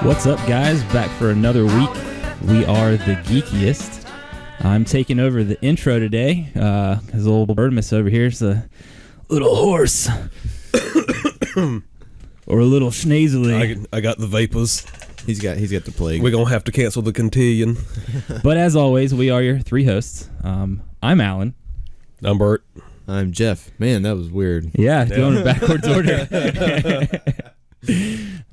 What's up, guys? Back for another week. We are the Geekyest. I'm taking over the intro today because old Bertmus over here is a little hoarse or a little schnazely. I got the vapors. He's got the plague. We're gonna have to cancel the cotillion. But as always, we are your three hosts. I'm Alan. I'm Bert. I'm Jeff. Man, that was weird. Yeah, going in backwards order.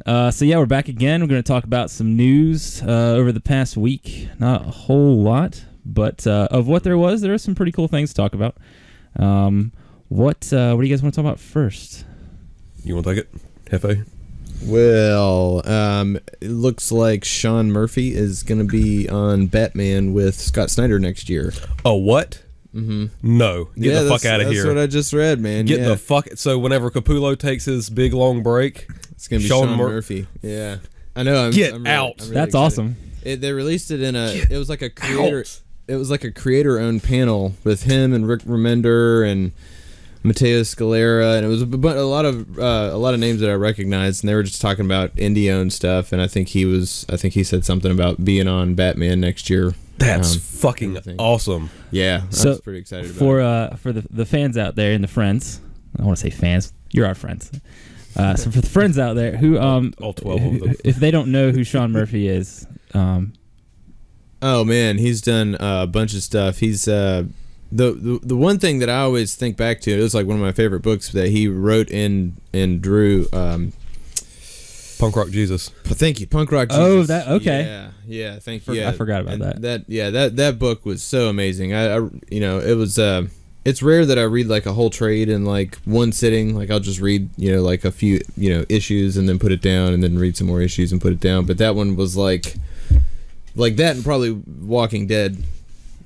So we're back again. We're going to talk about some news over the past week. Not a whole lot, but of what there are some pretty cool things to talk about. What do you guys want to talk about first? You want to take it, Hefe? Well, it looks like Sean Murphy is going to be on Batman with Scott Snyder next year. Oh, what? Mm-hmm. No. Get the fuck out of here. That's what I just read, man. Get the fuck... So whenever Capullo takes his big, long break... It's going to be Sean Murphy. Yeah. I know. I'm Get really, out. I'm really That's excited. awesome. They released it in a... It was like a creator... Out. It was like a creator-owned panel with him and Rick Remender and Matteo Scalera, and it was a lot of names that I recognized, and they were just talking about indie-owned stuff, and I think he said something about being on Batman next year. That's fucking awesome. Yeah, I was pretty excited about it. For the fans out there and the friends, I want to say fans, you're our friends. So for the friends out there who all 12 of them, if they don't know who Sean Murphy is, oh man, he's done a bunch of stuff. He's the one thing that I always think back to. It was like one of my favorite books that he wrote and drew. Punk Rock Jesus. Thank you, Punk Rock Jesus. Oh, that okay. Yeah. Thank you. I forgot about that. That book was so amazing. It was. It's rare that I read like a whole trade in like one sitting. Like I'll just read like a few issues and then put it down and then read some more issues and put it down. But that one was like that and probably Walking Dead.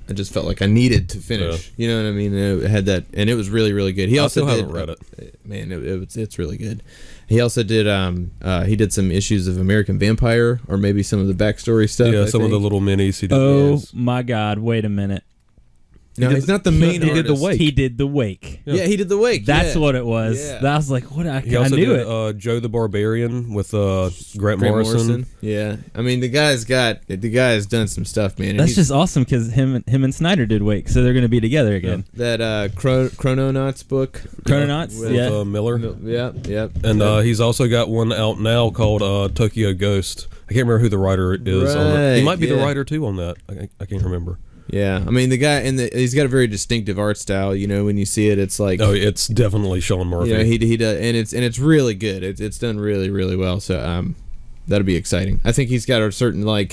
I just felt like I needed to finish. Yeah. You know what I mean? It had that, and it was really, really good. He also haven't read it. Man, it's really good. He also did he did some issues of American Vampire, or maybe some of the backstory stuff. Yeah, some of the little minis he did. Oh my God! Wait a minute. No, he's not the main He artist. did the Wake. He did the Wake. Yeah, he did the Wake. That's what it was. Yeah. That was like, what? I He also knew did it. Joe the Barbarian with Grant Morrison. Yeah, I mean the guy's done some stuff, man. That's just awesome because him and Snyder did Wake, so they're going to be together again. That Chrononauts book. Chrononauts, with Miller. Yeah. And he's also got one out now called Tokyo Ghost. I can't remember who the writer is on that. He might be the writer too on that. I can't remember. Yeah, I mean the guy, he's got a very distinctive art style. When you see it, it's like it's definitely Sean Murphy. He does, and it's really good. It's done really, really well. So that'll be exciting. I think he's got a certain I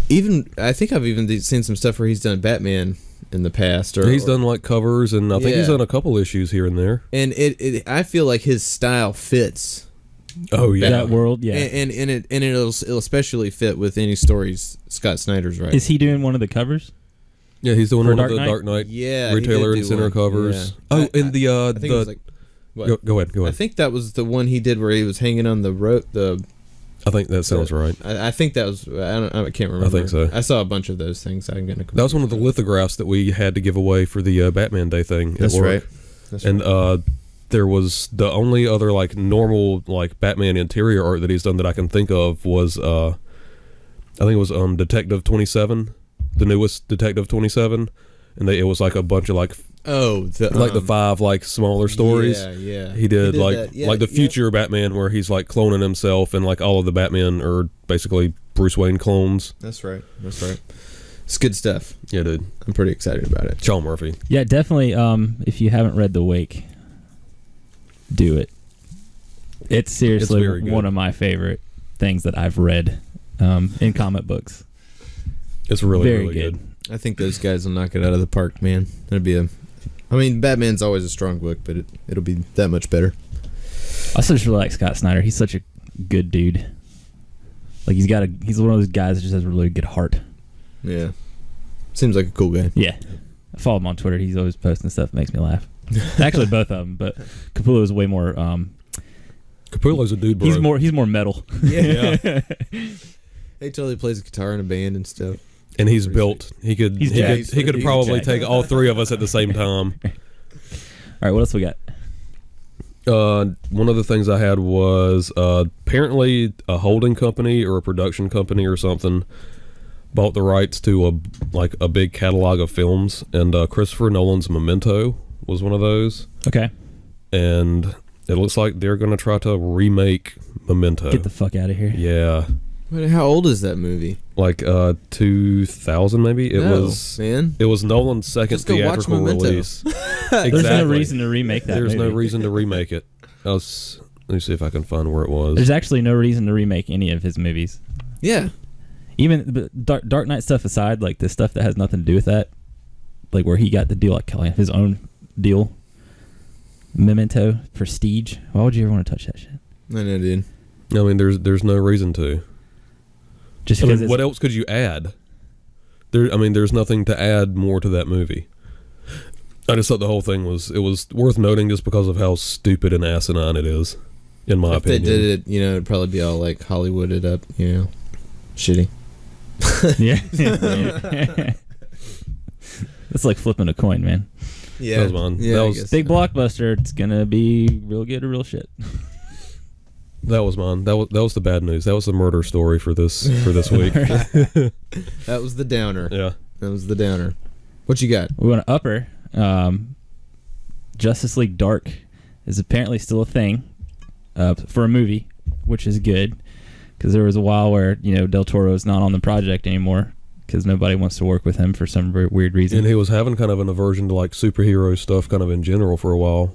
think I've even seen some stuff where he's done Batman in the past, or he's done like covers, and I think he's done a couple issues here and there. And I feel like his style fits. Oh yeah, that world, yeah, and it'll especially fit with any stories Scott Snyder's writing. Is he doing one of the covers? Yeah, he's doing one of the Dark Dark Knight retailer and center covers. Yeah. Oh, and I think it was like, what? Go ahead. I think that was the one he did where he was hanging on the rope. I think that sounds right. I think that was. I can't remember. I think so. I saw a bunch of those things. That was one of the lithographs that we had to give away for the Batman Day thing. That's right. There was the only other normal Batman interior art that he's done that I can think of was I think it was Detective 27, the newest Detective 27, and it was a bunch of the 5 smaller stories. Yeah. He did the future Batman where he's cloning himself, and all of the Batman are basically Bruce Wayne clones. That's right. It's good stuff. Yeah, dude. I'm pretty excited about it. Sean Murphy. Yeah, definitely. If you haven't read The Wake, do it. It's seriously one of my favorite things that I've read in comic books. It's really, very really good. I think those guys will knock it out of the park, man. Batman's always a strong book, but it'll be that much better. I just really like Scott Snyder. He's such a good dude. He's one of those guys that just has a really good heart. Yeah. Seems like a cool guy. Yeah. I follow him on Twitter. He's always posting stuff that makes me laugh. Actually, both of them, but Capullo is way more. Capullo's a dude, bro. He's more metal. Yeah. He totally plays guitar in a band and stuff. And he's built. He could probably take all three of us at the same time. All right, what else we got? One of the things I had was apparently a holding company or a production company or something bought the rights to a big catalog of films, and Christopher Nolan's Memento was one of those. Okay. And it looks like they're going to try to remake Memento. Get the fuck out of here. Yeah. Wait, how old is that movie? Like 2000 maybe. It was Nolan's second Just go watch theatrical Memento. release. There's no Exactly. reason to remake that There's movie. no reason to remake it. Let me see if I can find where it was. There's actually no reason to remake any of his movies. Yeah. Even Dark Knight stuff aside, like the stuff that has nothing to do with that, like where he got the deal, like his own deal. Memento, Prestige. Why would you ever want to touch that shit? I know, dude. I mean, there's no reason to. Just I because mean, what else could you add? There's nothing to add more to that movie. I just thought the whole thing was worth noting just because of how stupid and asinine it is, in my If opinion. they did it, it'd probably be all like Hollywooded up, shitty. Yeah. It's like flipping a coin, man. Yeah. That was mine. Yeah, That I was- guess Big so. blockbuster. It's gonna be real good or real shit. That was mine. That was the bad news. That was the murder story for this week. That was the downer. Yeah. That was the downer. What you got? We want to upper. Justice League Dark is apparently still a thing for a movie, which is good because there was a while where Del Toro is not on the project anymore because nobody wants to work with him for some weird reason. And he was having kind of an aversion to like superhero stuff kind of in general for a while.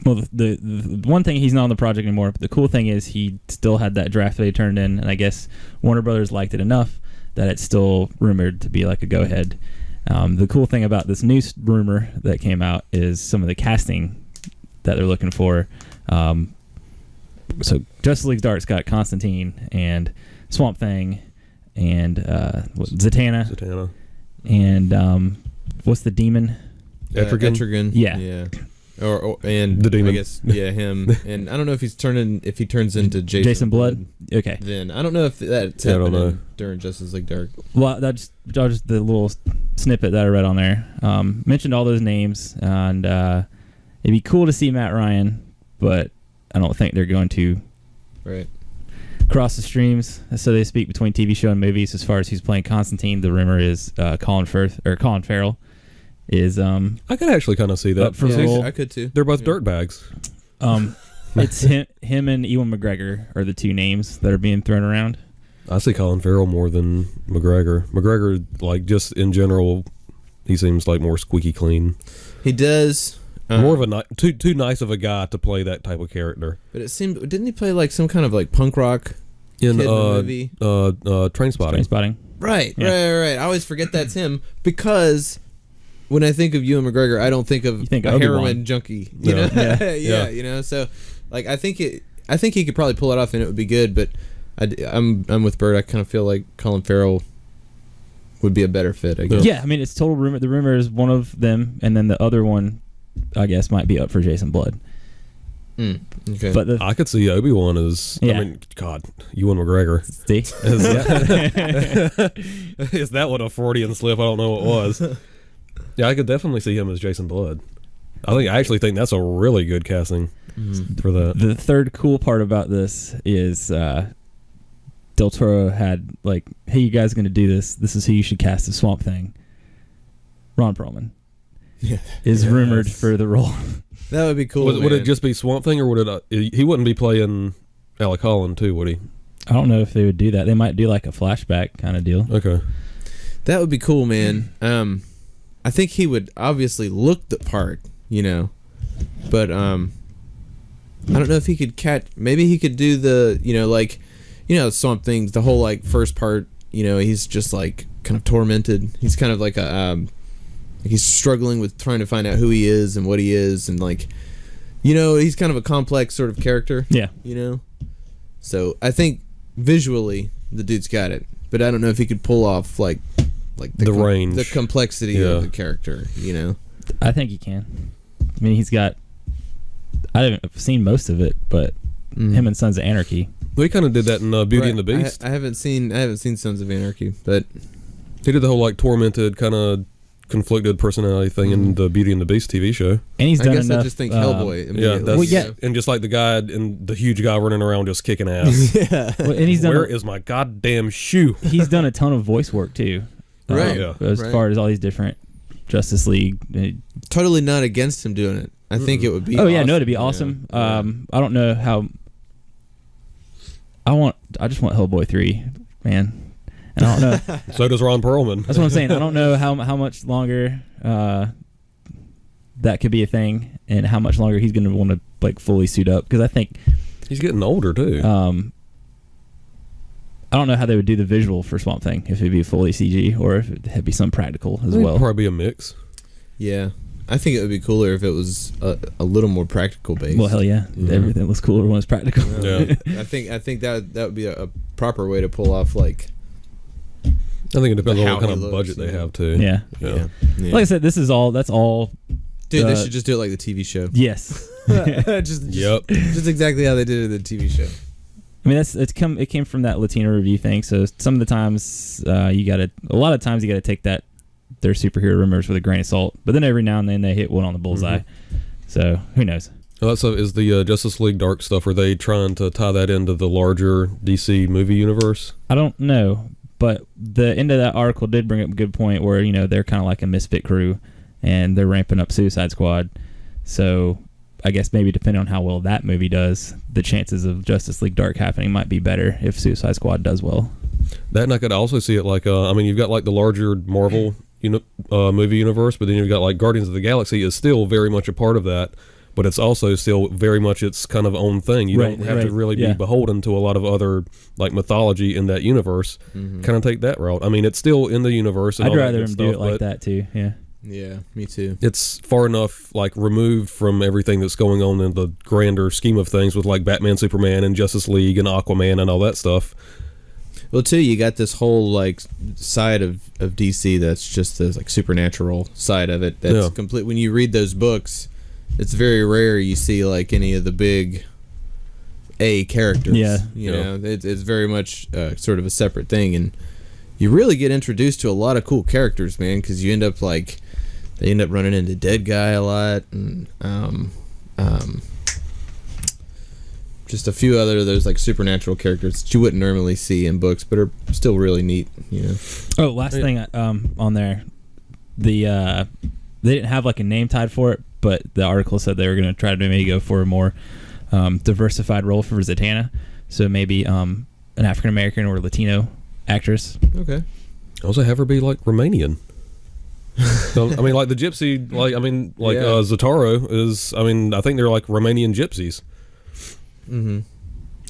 Well, the one thing, he's not on the project anymore, but the cool thing is he still had that draft that he turned in, and I guess Warner Brothers liked it enough that it's still rumored to be like a go-ahead. The cool thing about this new rumor that came out is some of the casting that they're looking for. So Justice League Dark's got Constantine and Swamp Thing and Zatanna. And what's the demon? Etrigan? Etrigan. Yeah. Yeah. And The demon. I guess him. And I don't know if he turns into Jason Blood? Okay. Then I don't know if that's Yeah, I don't happening know. during Justice League Dark. Well, that's just the little snippet that I read on there. Mentioned all those names, and it'd be cool to see Matt Ryan, but I don't think they're going to Right. cross the streams, so they speak between TV show and movies. As far as who's playing Constantine, the rumor is Colin Farrell is I could actually kind of see that. up for the role. I could too. They're both dirtbags. It's him and Ewan McGregor are the two names that are being thrown around. I see Colin Farrell more than McGregor. McGregor, like, just in general, he seems like more squeaky clean. He does. More of a too nice of a guy to play that type of character. But it seemed, didn't he play like some kind of like punk rock In kid in the movie? Trainspotting. Trainspotting. Right, Yeah. right. I always forget that's him because when I think of Ewan McGregor, I don't think of You think a Obi-Wan. heroin junkie. You No. know? Yeah. yeah. So, like, I think he could probably pull it off and it would be good. But I'm with Bert. I kind of feel like Colin Farrell would be a better fit. I guess. Yeah, I mean, it's total rumor. The rumor is one of them, and then the other one, I guess, might be up for Jason Blood. Okay. But I could see Obi-Wan as, Yeah. I mean, God, Ewan McGregor. see, Is that what a Freudian slip? I don't know what was. Yeah, I could definitely see him as Jason Blood. I actually think that's a really good casting for that. the third cool part about this is Del Toro had like, "Hey, you guys are going to do this. This is who you should cast as Swamp Thing." Ron Perlman is rumored for the role. that would be cool. Would it man. just be Swamp Thing, or would it? He wouldn't be playing Alec Holland too, would he? I don't know if they would do that. They might do like a flashback kind of deal. Okay. That would be cool, man. I think he would obviously look the part, but I don't know if he could catch. Maybe he could do the, Swamp Things. The whole like first part, he's just like kind of tormented. He's kind of like he's struggling with trying to find out who he is and what he is, and like, he's kind of a complex sort of character. Yeah. So I think visually the dude's got it, but I don't know if he could pull off like The range. the complexity Yeah. of the character. I think he can. I mean, he's got. I haven't seen most of it, but him and Sons of Anarchy. Well, he kind of did that in Beauty and the Right. Beast. I haven't seen Sons of Anarchy, but He did the whole like tormented kind of conflicted personality thing in the Beauty and the Beast TV show. And he's done I guess enough. I just think Hellboy. Yeah, Immediately. that's, and just like the guy and the huge guy running around just kicking ass. Yeah. Well, and he's done. Where is my goddamn shoe? He's done a ton of voice work too. Right. Yeah. As far as all these different Justice League. Totally not against him doing it. I think it would be. Oh yeah, awesome. no, it'd be awesome. Yeah. I don't know how. I just want Hellboy 3, man. And I don't know. So does Ron Perlman. That's what I'm saying. I don't know how much longer that could be a thing, and how much longer he's going to want to like fully suit up. Because I think He's getting older too. I don't know how they would do the visual for Swamp Thing, if it'd be fully CG or if it'd be some practical as well. Probably be a mix. Yeah. I think it would be cooler if it was a little more practical based. Well, hell yeah, everything looks cooler when it's practical. Yeah. I think that would be a proper way to pull off like. I think it depends on How what kind he of looks, budget they yeah. have too. Yeah. Yeah. Like I said, that's all. Dude, they should just do it like the TV show. Yes. Yep. Just exactly how they did it in the TV show. I mean, it came from that Latino review thing. So some of the times a lot of times you gotta take their superhero rumors with a grain of salt. But then every now and then they hit one on the bullseye. So who knows? Well, that stuff is the Justice League Dark stuff. Are they trying to tie that into the larger DC movie universe? I don't know, but the end of that article did bring up a good point where they're kind of like a misfit crew, and they're ramping up Suicide Squad. So I guess maybe depending on how well that movie does, the chances of Justice League Dark happening might be better if Suicide Squad does well. That, and I could also see it like you've got like the larger Marvel movie universe, but then you've got like Guardians of the Galaxy is still very much a part of that, but it's also still very much its kind of own thing. You don't have to really be beholden to a lot of other like mythology in that universe. Kind of take that route. I mean, it's still in the universe. And I'd all rather that him stuff, do it like that too. Yeah. Yeah, me too. It's far enough like removed from everything that's going on in the grander scheme of things with like Batman, Superman, and Justice League and Aquaman and all that stuff. Well, too, you got this whole like side of DC that's just the like supernatural side of it. That's complete. When you read those books, it's very rare you see like any of the big A characters. Yeah, you know, it's very much sort of a separate thing, and you really get introduced to a lot of cool characters, man, because they end up running into Dead Guy a lot, and just a few other of those like supernatural characters that you wouldn't normally see in books, but are still really neat, Oh, last thing on there, they didn't have like a name tied for it, but the article said they were going to try to maybe go for a more diversified role for Zatanna, so maybe an African American or Latino actress. Okay. Also have her be like Romanian. So, I mean, like the gypsy, Zataro is. I mean, I think they're like Romanian gypsies. Mm-hmm.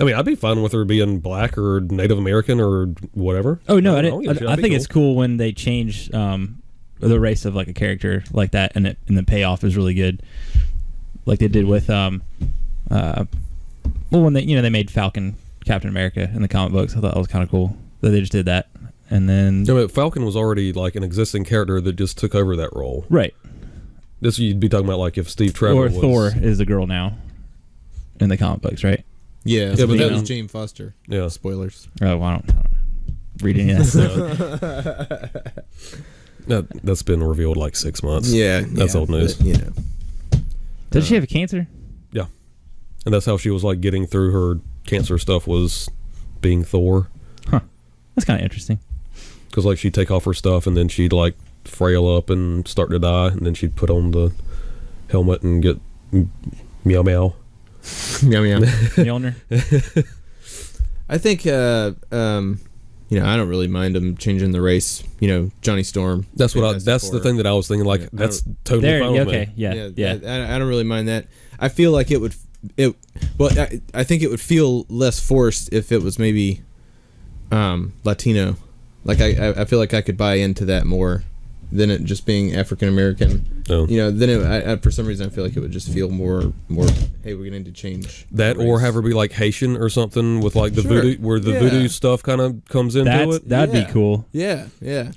I mean, I'd be fine with her being black or Native American or whatever. Oh no, I That'd be think cool. it's cool when they change the race of like a character like that, and the payoff is really good, like they did with when they made Falcon Captain America in the comic books. I thought that was kind of cool that they just did that, and then Falcon was already like an existing character that just took over that role. Right. This you'd be talking about like if Steve Trevor or was... Thor is a girl now in the comic books, right? Yeah, but that was Jane Foster. Yeah. Spoilers. Oh, well, I don't read any of that stuff. That's been revealed like 6 months. Yeah, that's old news. Did she have cancer? Yeah, and that's how she was like getting through her cancer stuff, was being Thor. Huh. That's kind of interesting. Because like she'd take off her stuff and then she'd like frail up and start to die, and then she'd put on the helmet and get meow meow. Meow meow. Mjolnir. I think I don't really mind them changing the race. Johnny Storm. That's the thing that I was thinking. Like that's totally fine with me. Yeah. I don't really mind that. I feel like I think it would feel less forced if it was maybe Latino. Like I feel like I could buy into that more than it just being African American. Oh. Then for some reason I feel like it would just feel more. Hey, we're going to change that, or have her be like Haitian or something with like the voodoo, where the voodoo stuff kind of comes into it. That'd be cool. Yeah.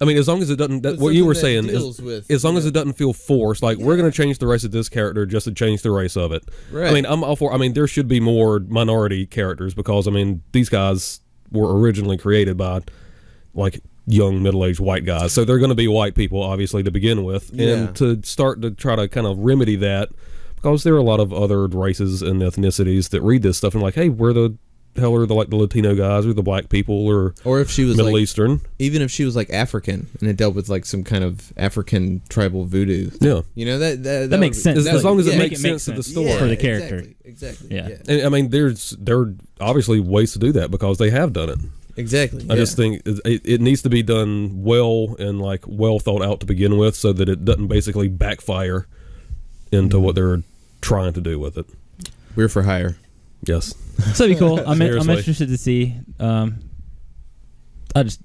I mean, as long as it doesn't. What you were saying is, as long as it doesn't feel forced. Like we're going to change the race of this character just to change the race of it. Right. I mean, I'm all for. I mean, there should be more minority characters because I mean these guys were originally created by like young middle-aged white guys. So they're going to be white people, obviously, to begin with. And to start to try to kind of remedy that, because there are a lot of other races and ethnicities that read this stuff and like, hey, where the hell are the Latino guys or the black people or if she was Middle Eastern? Even if she was like African and it dealt with like some kind of African tribal voodoo. Yeah. You know, that makes sense. As long as it make makes it make sense to the sense. story. For the character. Exactly. Yeah. And, I mean, there are obviously ways to do that because they have done it. Exactly. I just think it needs to be done well and like well thought out to begin with, so that it doesn't basically backfire into what they're trying to do with it. We're for hire. Yes. So it'd be cool. I'm Seriously. interested to see. I just,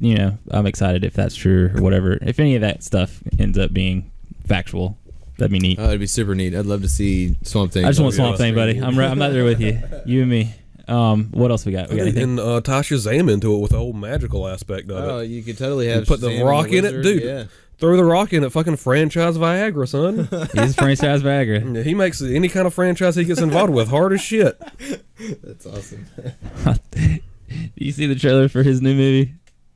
I'm excited if that's true or whatever. If any of that stuff ends up being factual, that'd be neat. Oh, it'd be super neat. I'd love to see Swamp Thing. I just want Swamp Thing, buddy. I'm right there with you. You and me. What else we got? We got anything? And tie Shazam into it with the whole magical aspect of Oh, it. you could totally have Put the Shazam rock and the in it, Wizard. dude. Yeah. Throw the rock in it, fucking franchise Viagra, son. He's a franchise Viagra. He makes any kind of franchise he gets involved with hard as shit. That's awesome. Do you see the trailer for his new movie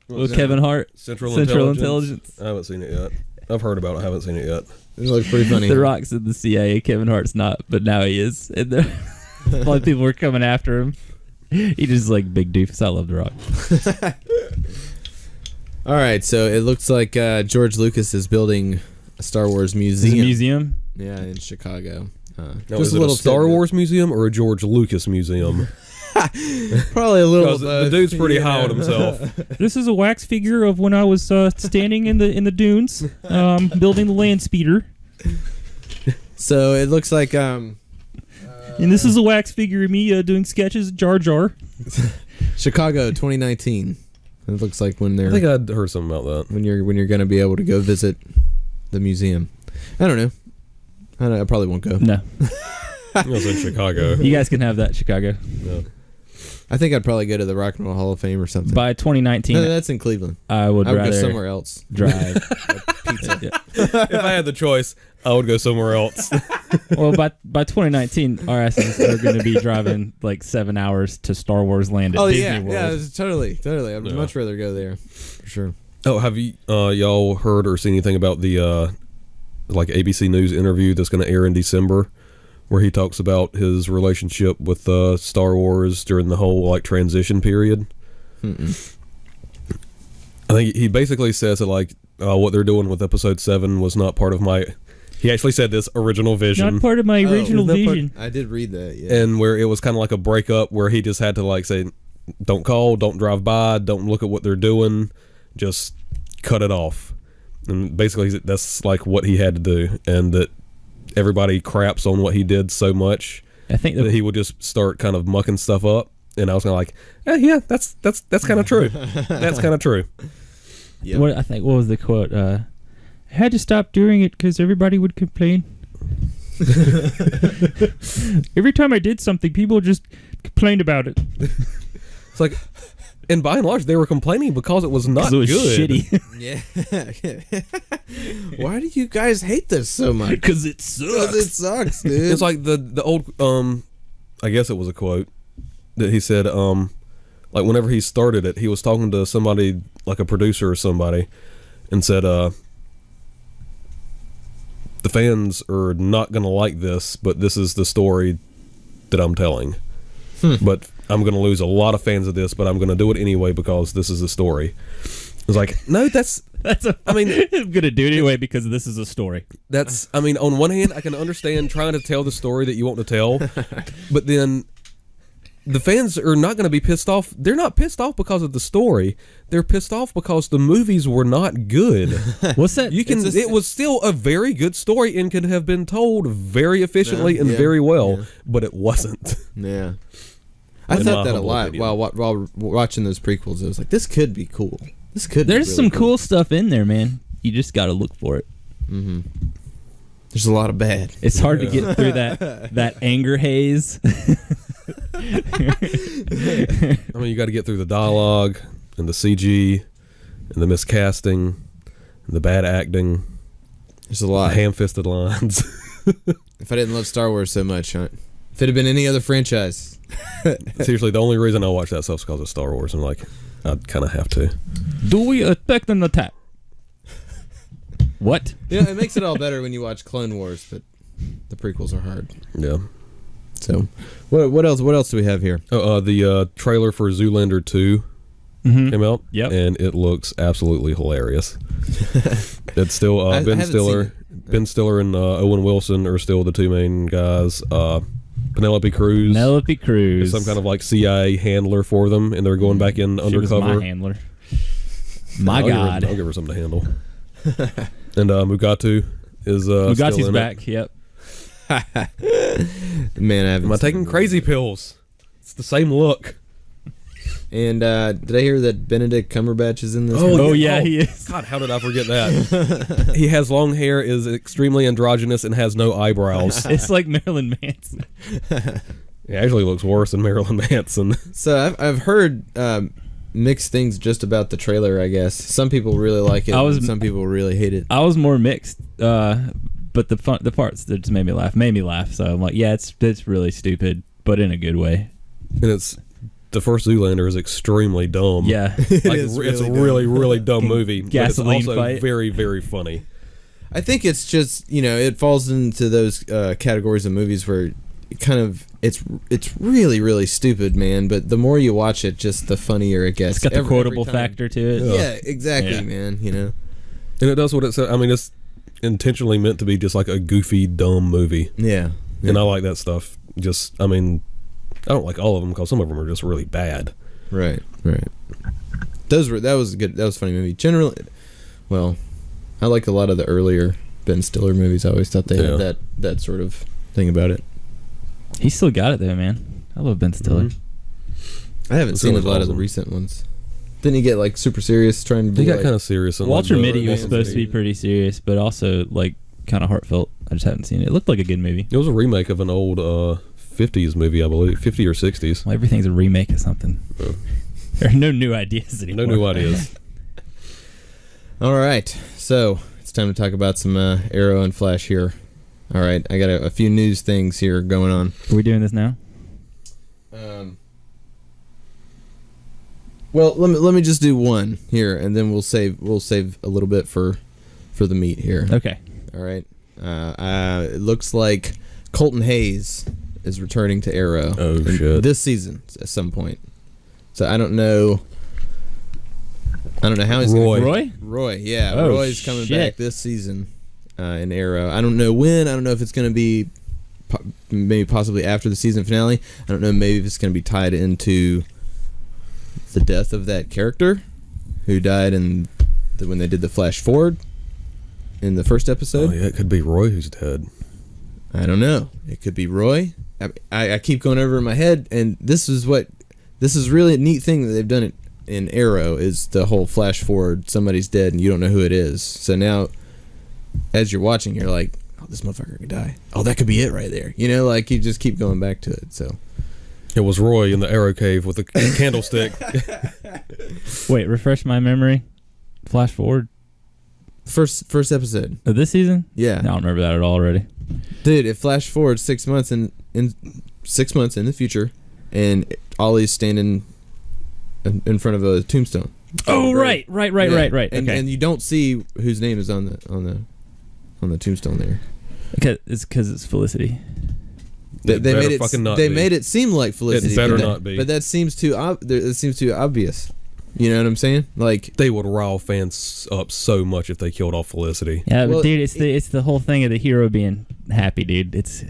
with Kevin Hart? Central Intelligence. I haven't seen it yet. I've heard about it. I haven't seen it yet. It looks pretty funny. The Rock's in the CIA. Kevin Hart's not, but now he is. And a lot of people were coming after him. He just like big doofus. I love The Rock. All right, so it looks like George Lucas is building a Star Wars museum. Is it a museum? Yeah, in Chicago. Now, Just is a it little a Star tidbit. Wars museum or a George Lucas museum? Probably a little. Because the dude's pretty high on himself. This is a wax figure of when I was standing in the dunes, building the land speeder. So it looks like And this is a wax figure of me doing sketches of Jar Jar. Chicago 2019. It looks like when I think I'd heard something about that. when you're going to be able to go visit the museum. I don't know. I probably won't go. No, It was in Chicago. you guys can have that, Chicago. Yeah. I think I'd probably go to the Rock and Roll Hall of Fame or something. By 2019, No, that's in Cleveland. I would I would rather go somewhere else. drive. Pizza. If I had the choice, I would go somewhere else. Well, by 2019, our asses are going to be driving like 7 hours to Star Wars Land at Oh Disney yeah, World. yeah, totally. I'd Yeah. much rather go there for sure. Oh, have you y'all heard or seen anything about the like ABC News interview that's going to air in December, where he talks about his relationship with Star Wars during the whole like transition period? Mm-mm. I think he basically says that like what they're doing with Episode 7 was not part of my. He actually said this original vision. Not part of my original vision. I did read that. Yeah. And where it was kind of like a breakup where he just had to like say, don't call, don't drive by, don't look at what they're doing, just cut it off. And basically that's like what he had to do, and that everybody craps on what he did so much I think that he would just start kind of mucking stuff up. And I was kind of like, yeah, that's kind of true. That's kind of true. Yep. what was the quote? I had to stop doing it because everybody would complain. Every time I did something, people just complained about it. It's like, and by and large, they were complaining because it was not It was good. shitty. Yeah. Why do you guys hate this so much? Because it Because it sucks, dude. It's like the old I guess it was a quote that he said like whenever he started it, he was talking to somebody like a producer or somebody and said the fans are not going to like this, but this is the story that I'm telling. But I'm going to lose a lot of fans of this, but I'm going to do it anyway because this is the story. It's like, no, I'm gonna do it anyway because this is a story. I mean, on one hand, I can understand trying to tell the story that you want to tell, but then the fans are not going to be pissed off. They're not pissed off because of the story. They're pissed off because the movies were not good. What's that? It was still a very good story and could have been told very efficiently and very well, but it wasn't. Yeah. I In thought my that a humble lot opinion. while watching those prequels. I was like, this could be cool. This could. There's be some really cool stuff in there, man. You just got to look for it. Mm-hmm. There's a lot of bad. It's hard to get through that anger haze. I mean, you got to get through the dialogue and the CG and the miscasting and the bad acting, There's a lot. ham-fisted lines. If I didn't love Star Wars so much, huh? If it had been any other franchise, Seriously, the only reason I watch that stuff is because of Star Wars. I'm like, I'd kind of have to. Do we expect an attack? What? Yeah, it makes it all better when you watch Clone Wars, but the prequels are hard. Yeah. So, what else? What else do we have here? The trailer for Zoolander 2 came out. Yep. And it looks absolutely hilarious. It's still Ben Stiller. Ben Stiller and Owen Wilson are still the two main guys. Penelope Cruz. Is some kind of like CIA handler for them, and they're going back in undercover. Was my handler. My God. I'll give her something to handle. And Mugatu is Mugatu's still in back. It. Yep. Man, I haven't. Am I taking crazy pills? It's the same look. And did I hear that Benedict Cumberbatch is in this? Oh yeah, he is. God, how did I forget that? He has long hair, is extremely androgynous, and has no eyebrows. It's like Marilyn Manson. He actually looks worse than Marilyn Manson. So I've heard mixed things just about the trailer. I guess some people really like it, and some people really hate it. I was more mixed, but the parts that just made me laugh. So I'm like, yeah, it's really stupid, but in a good way. And it's the first Zoolander is extremely dumb. Yeah, It's a really dumb movie. Gasoline but it's also fight. very, very funny. I think it's just, it falls into those categories of movies where it's really, really stupid, man. But the more you watch it, just the funnier it gets. It's got the quotable factor to it. Yeah, exactly, man. And it does what it says. I mean, it's intentionally meant to be just like a goofy, dumb movie. Yeah. And I like that stuff. I don't like all of them because some of them are just really bad. Right. That was a good. That was a funny movie. Generally, well, I like a lot of the earlier Ben Stiller movies. I always thought they had that sort of thing about it. He still got it though, man. I love Ben Stiller. Mm-hmm. I haven't seen a lot of the recent ones. Didn't he get like super serious trying to be? He got kind of serious. Walter Mitty was supposed to be pretty serious, but also like kind of heartfelt. I just haven't seen it. It looked like a good movie. It was a remake of an old 50s movie, I believe, 50 or 60s. Well, everything's a remake of something. There are no new ideas anymore. No new ideas. All right, so it's time to talk about some Arrow and Flash here. All right, I got a few news things here going on. Are we doing this now? Well, let me just do one here, and then we'll save a little bit for the meat here. Okay. All right. It looks like Colton Hayes is returning to Arrow. Oh shit! This season at some point. So I don't know how he's Roy, yeah. Oh, Roy's coming back this season in Arrow. I don't know when. I don't know if it's going to be maybe possibly after the season finale. I don't know. Maybe if it's going to be tied into the death of that character who died when they did the flash forward in the first episode. Oh yeah, it could be Roy who's dead. I don't know. It could be Roy. I keep going over in my head, and this is really a neat thing that they've done in Arrow is the whole flash forward. Somebody's dead, and you don't know who it is. So now, as you're watching, you're like, "Oh, this motherfucker could die. Oh, that could be it right there." Like you just keep going back to it. So it was Roy in the Arrow cave with a candlestick. Wait, refresh my memory. Flash forward. First episode of this season. Yeah, I don't remember that at all already. Dude, it flashed forward 6 months in 6 months in the future, and Ollie's standing in front of a tombstone. Oh, right. Okay. And you don't see whose name is on the tombstone there. Because it's Felicity. They made it seem like Felicity. It better not be. But that seems too obvious. You know what I'm saying? Like they would rile fans up so much if they killed off Felicity. Yeah, but dude, it's the whole thing of the hero being happy, dude. That's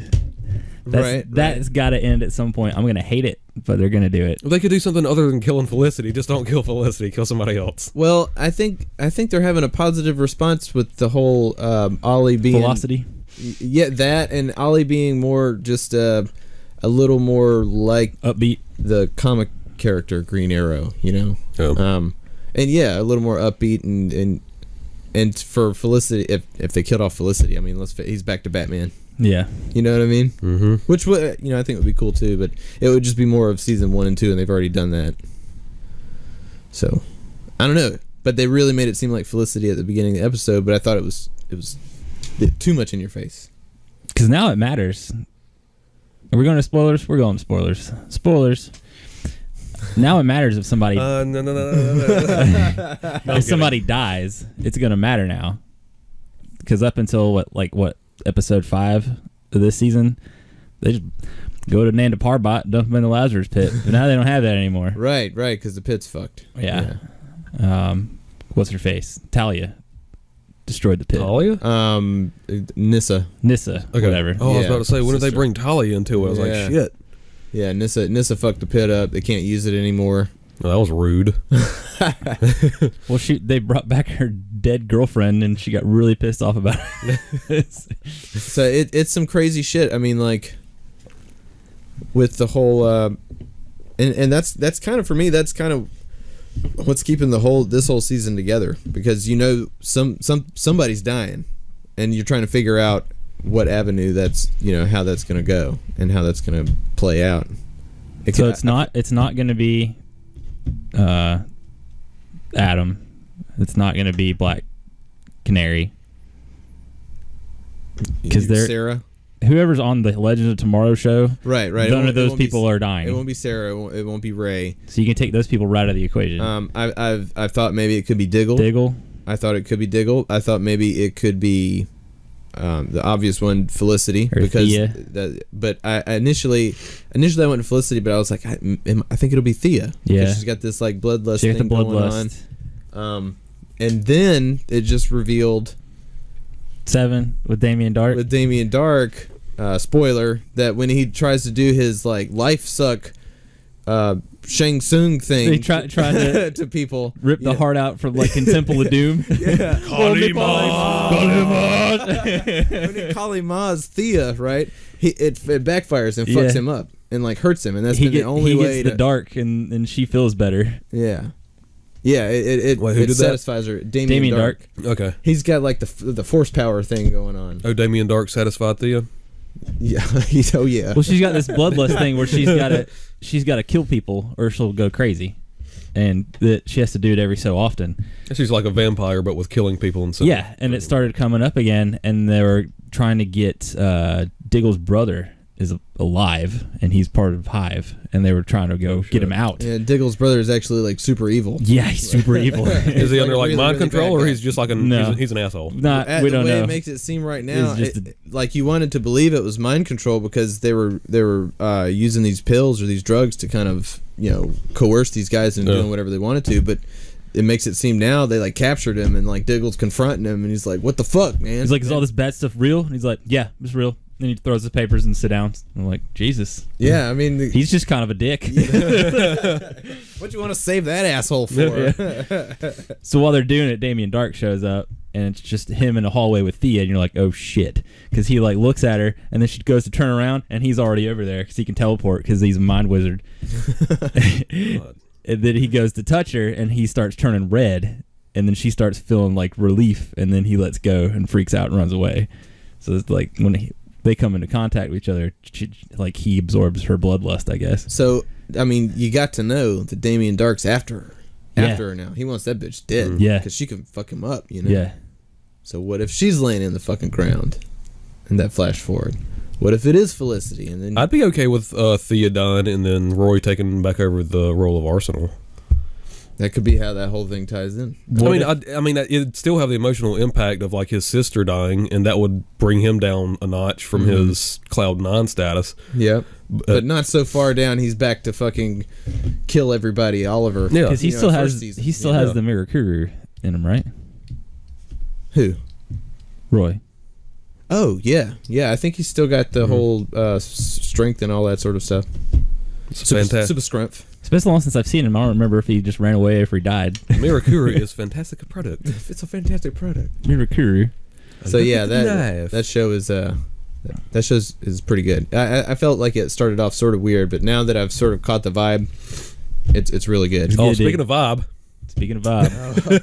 got to end at some point. I'm gonna hate it, but they're gonna do it. Well, they could do something other than killing Felicity. Just don't kill Felicity. Kill somebody else. Well, I think they're having a positive response with the whole Ollie being velocity. Yeah, that and Ollie being more just a little more like upbeat the comic character Green Arrow, and a little more upbeat and for Felicity, if they killed off Felicity, I mean, he's back to Batman. Yeah, you know what I mean. Mm-hmm. Which would I think would be cool too, but it would just be more of season 1 and 2, and they've already done that. So I don't know, but they really made it seem like Felicity at the beginning of the episode, but I thought it was too much in your face. Because now it matters. Are we going to spoilers? We're going to spoilers. Spoilers. Now it matters if somebody No. if somebody dies, it's gonna matter now. Because up until what episode 5 of this season, they just go to Nanda Parbat, dump them in the Lazarus pit. But now they don't have that anymore. Right, because the pit's fucked. Yeah. What's her face? Talia destroyed the pit. Talia? Nissa. Nissa, Okay. whatever. Oh, I was Yeah, about to say, when did they sister. bring Talia into it? I was like, Yeah. shit. Yeah, Nissa fucked the pit up. They can't use it anymore. Well, that was rude. Well, they brought back her dead girlfriend, and she got really pissed off about it. So it's some crazy shit. I mean, like, with the whole, and that's kind of, for me, that's kind of what's keeping this whole season together, because somebody's dying, and you're trying to figure out what avenue that's, how that's gonna go and how that's gonna play out. So it's not going to be Adam. It's not going to be Black Canary. Because Sarah. Whoever's on the Legends of Tomorrow show, Right. none of those people are dying. It won't be Sarah. It won't be Ray. So you can take those people right out of the equation. I've thought maybe it could be Diggle. Diggle. I thought it could be Diggle. I thought maybe it could be the obvious one, Felicity, Or because Thea. but I initially I went to Felicity, but I was like, I think it'll be Thea. Yeah. Because she's got this like bloodlust She got thing the going bloodlust. on. And then it just revealed 7 with Damien Dark. with Damien Dark, spoiler, that when he tries to do his like life suck Shang Tsung thing They trying to to people, rip the heart out from like in Temple of Doom. Yeah. Kalima. When he Kali Ma's Thea, right? It backfires and fucks Yeah. him up and like hurts him, and that's he been the only he way gets to the dark, and she feels better. Yeah. It Wait, who it did that? satisfies her. Damien Dark. Okay. He's got like the force power thing going on. Oh, Damien Dark satisfied Thea? Yeah. Oh yeah. Well, she's got this bloodlust thing where she's got to kill people or she'll go crazy, and that she has to do it every so often. She's like a vampire, but with killing people and stuff. Yeah, and it started coming up again, and they were trying to get Diggle's brother is alive, and he's part of Hive, and they were trying to go get him out. Yeah, Diggle's brother is actually like super evil. Yeah, he's super evil. Is he under like really, mind really control, bad or guy. he's just like No. he's an asshole? Not At we the don't way know. it makes it seem right now, It's just like you wanted to believe it was mind control because they were using these pills or these drugs to kind of coerce these guys into doing whatever they wanted to, but it makes it seem now they like captured him and like Diggle's confronting him and he's like, "What the fuck, man?" He's like, "Is all this bad stuff real?" And he's like, "Yeah, it's real." Then he throws his papers and sit down. I'm like, Jesus. Yeah, I mean, He's just kind of a dick. what you want to save that asshole for? So while they're doing it, Damien Dark shows up, and it's just him in a hallway with Thea, and you're like, oh shit, because he like looks at her, and then she goes to turn around, and he's already over there because he can teleport because he's a mind wizard. And then he goes to touch her, and he starts turning red, and then she starts feeling like relief, and then he lets go and freaks out and runs away. So it's like when they come into contact with each other, like he absorbs her bloodlust, I guess. So, I mean, you got to know that Damien Dark's after her now. He wants that bitch dead. Yeah. Because she can fuck him up, Yeah. So what if she's laying in the fucking ground in that flash forward? What if it is Felicity? And then I'd be okay with Thea dying and then Roy taking back over the role of Arsenal. that could be how that whole thing ties in. I mean, it'd still have the emotional impact of like his sister dying, and that would bring him down a notch from his Cloud 9 status. Yep. But not so far down. He's back to fucking kill everybody, Oliver. Yeah. Because he You know, still first has season. he still Yeah. has the Mirakuru in him, right? Who? Roy. Oh yeah. I think he's still got the whole strength and all that sort of stuff. It's fantastic. Super scrumph. It's been so long since I've seen him. I don't remember if he just ran away or if he died. Mirakuru is fantastic product. It's a fantastic product. Mirakuru. So Look yeah, at the knife. that show is is pretty good. I felt like it started off sort of weird, but now that I've sort of caught the vibe, it's really good. Oh, Yeah, speaking dude. of vibe, Speaking of vibe,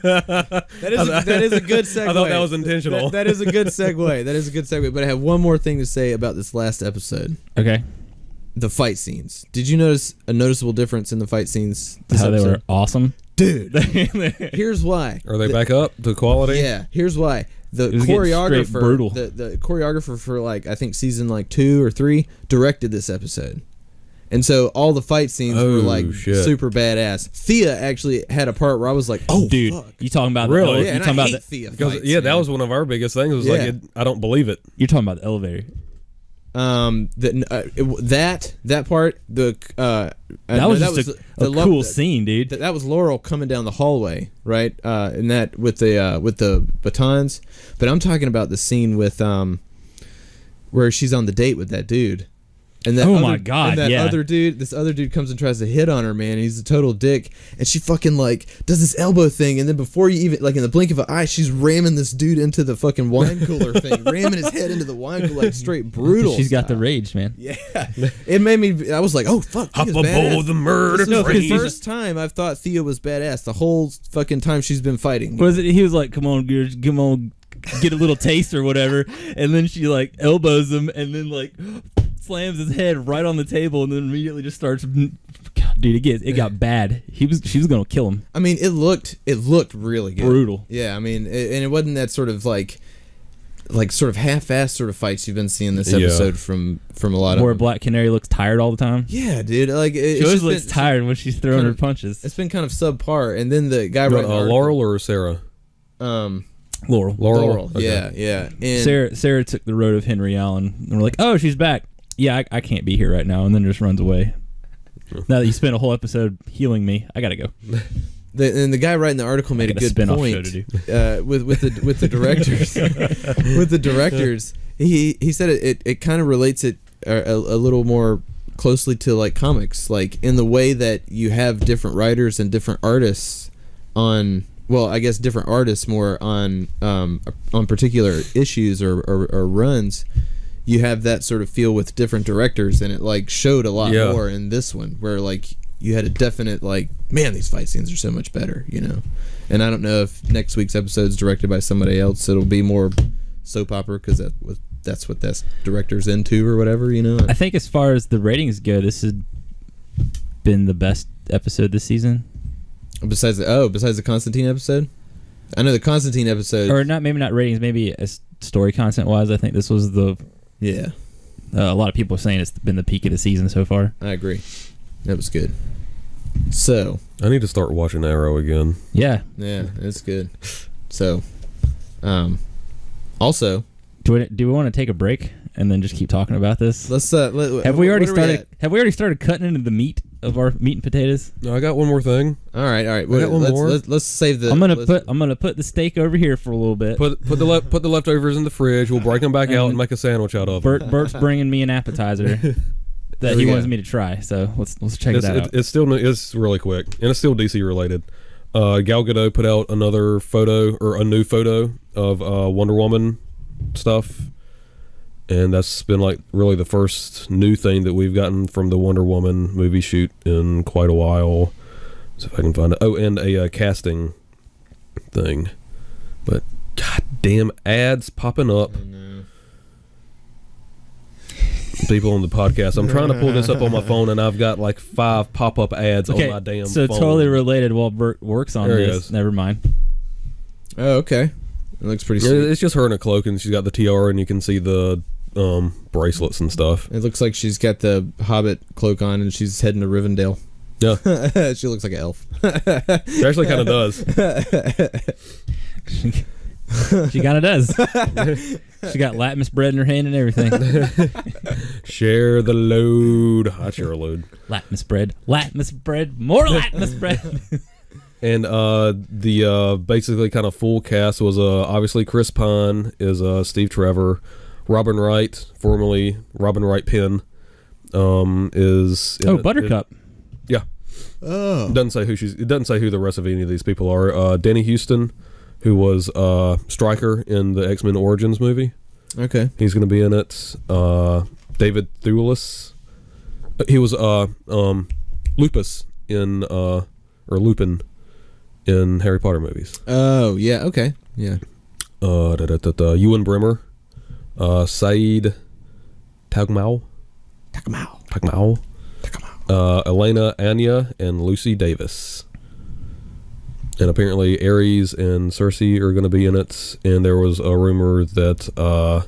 That is a good segue. I thought that was intentional. That is a good segue. That is a good segue. But I have one more thing to say about this last episode: okay, the fight scenes. Did you notice a noticeable difference in the fight scenes? This how they episode? were awesome. Dude. Here's why. are they back up to quality? Yeah, here's why. The It was getting straight choreographer, brutal. the choreographer for like I think season like 2 or 3 directed this episode, And so all the fight scenes were like shit. super badass. Thea actually had a part where I was like, "Oh, dude, fuck. you talking about Really? The, Yeah, you and talking I about hate the, Thea Because fights, that man. was one of our biggest things. It was Yeah. I don't believe it. you're talking about the elevator. That part, That was just a cool scene, dude. That was Laurel coming down the hallway, right? And that with the batons. But I'm talking about the scene with where she's on the date with that dude. And that my God, and that yeah. this other dude comes and tries to hit on her, man. He's a total dick, and she fucking like does this elbow thing, and then before you even like in the blink of an eye, she's ramming this dude into the fucking wine cooler thing, ramming his head into the wine cooler, like straight brutal. She's got the style. rage, man. Yeah, it made me. I was like, oh fuck, Hop Thea's aboard badass. the murder This train. is the first time I've thought Thea was badass the whole fucking time she's been fighting. Was it? He was like, "Come on, Gears, come on, get a little taste or whatever," and then she like elbows him, and then like slams his head right on the table, and then immediately just starts. God, dude, it got bad. She was gonna kill him. I mean, it looked really good. Brutal. Yeah, I mean, and it wasn't that sort of like sort of half-assed sort of fights you've been seeing this Yeah. episode from a lot of. Where Black Canary looks tired all the time. Yeah, dude. Like She always looks tired when she's throwing kind her of- punches. It's been kind of subpar, and then the guy right Laurel or Sarah? Laurel. Laurel. Okay. Yeah. And Sarah took the road of Henry Allen, and we're like, "Oh, she's back." Yeah, I can't be here right now, and then just runs away. Now that you spent a whole episode healing me, I gotta go. the guy writing the article made a got a good spin-off point show to with the directors. With the directors, he said it kind of relates it a little more closely to like comics, like in the way that you have different writers and different artists on. Well, I guess different artists more on particular issues or runs. You have that sort of feel with different directors, and it like showed a lot more in this one, where like you had a definite like, man, these fight scenes are so much better, you know. And I don't know if next week's episode is directed by somebody else. It'll be more soap opera because that's what that director's into or whatever, you know. I think as far as the ratings go, this has been the best episode this season. Besides the Constantine episode, I know the Constantine episode, Or not, maybe not ratings, maybe story content wise. I think this was yeah, a lot of people are saying it's been the peak of the season so far. I agree. That was good. So I need to start watching Arrow again. Yeah. yeah, it's good. So, also, Do we want to take a break and then just keep talking about this? let's Have we already started cutting into the meat of our meat and potatoes? No, I got one more thing. All right. I got one more. Let's save the. I'm gonna put the steak over here for a little bit. Put the leftovers in the fridge. We'll break them back out and make a sandwich out of them. Bert's bringing me an appetizer that he wants me to try. So let's check that out. It's really quick, and it's still DC related. Gal Gadot put out another photo or a new photo of Wonder Woman stuff, and that's been like really the first new thing that we've gotten from the Wonder Woman movie shoot in quite a while. So if I can find it. Oh, and a casting thing, but goddamn ads popping up. People on the podcast. I'm trying to pull this up on my phone, and I've got like 5 pop-up ads on my damn so phone. totally related while Bert works on There he this. is. Never mind. Oh, okay. It looks pretty Yeah, sweet. it's just her in a cloak, and she's got the tiara, and you can see the bracelets and stuff. It looks like she's got the Hobbit cloak on, and she's heading to Rivendell. Yeah, She looks like an elf. she actually kind of does. She kind of does. She got Latmus bread in her hand and everything. Share the load. I share a load. Latmus bread, more Latmus bread. And the basically kind of full cast was obviously Chris Pine is Steve Trevor, Robin Wright, formerly Robin Wright Penn, is Buttercup. Yeah. Oh. It doesn't say who the rest of any of these people are. Danny Houston, who was Stryker in the X-Men Origins movie. Okay. He's going to be in it. David Thewlis. He was Lupus in or Lupin in Harry Potter movies. Oh, yeah, okay. Yeah. Ewan Brimmer. Saeed Tagmao. Elena Anya and Lucy Davis. And apparently Ares and Cersei are going to be in it. And there was a rumor that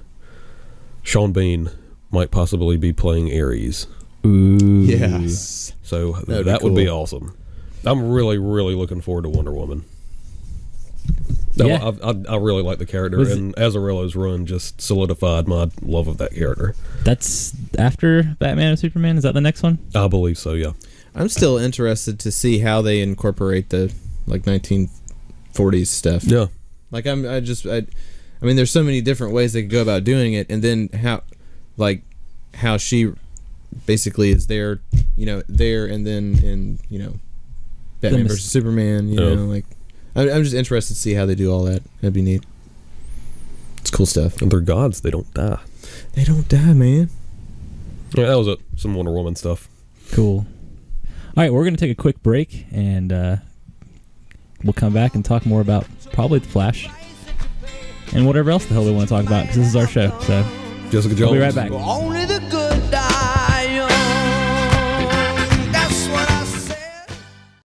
Sean Bean might possibly be playing Ares. Ooh. Yes. So That'd be that would be cool. awesome. I'm really, really looking forward to Wonder Woman. No, Yeah. I really like the character, Was and Azzarello's run just solidified my love of that character. That's after Batman and Superman? Is that the next one? I believe so, yeah. I'm still interested to see how they incorporate the like 1940s stuff. Yeah. Like I mean, there's so many different ways they could go about doing it, and then how she basically is there, and then in Batman versus Superman, like I'm just interested to see how they do all that. That'd be neat. It's cool stuff. And they're gods, they don't die. They don't die, man. Yeah, that was it. Some Wonder Woman stuff. Cool. All right, we're going to take a quick break, and we'll come back and talk more about probably The Flash and whatever else the hell we want to talk about, because this is our show. So Jessica Jones. we'll be right back. Only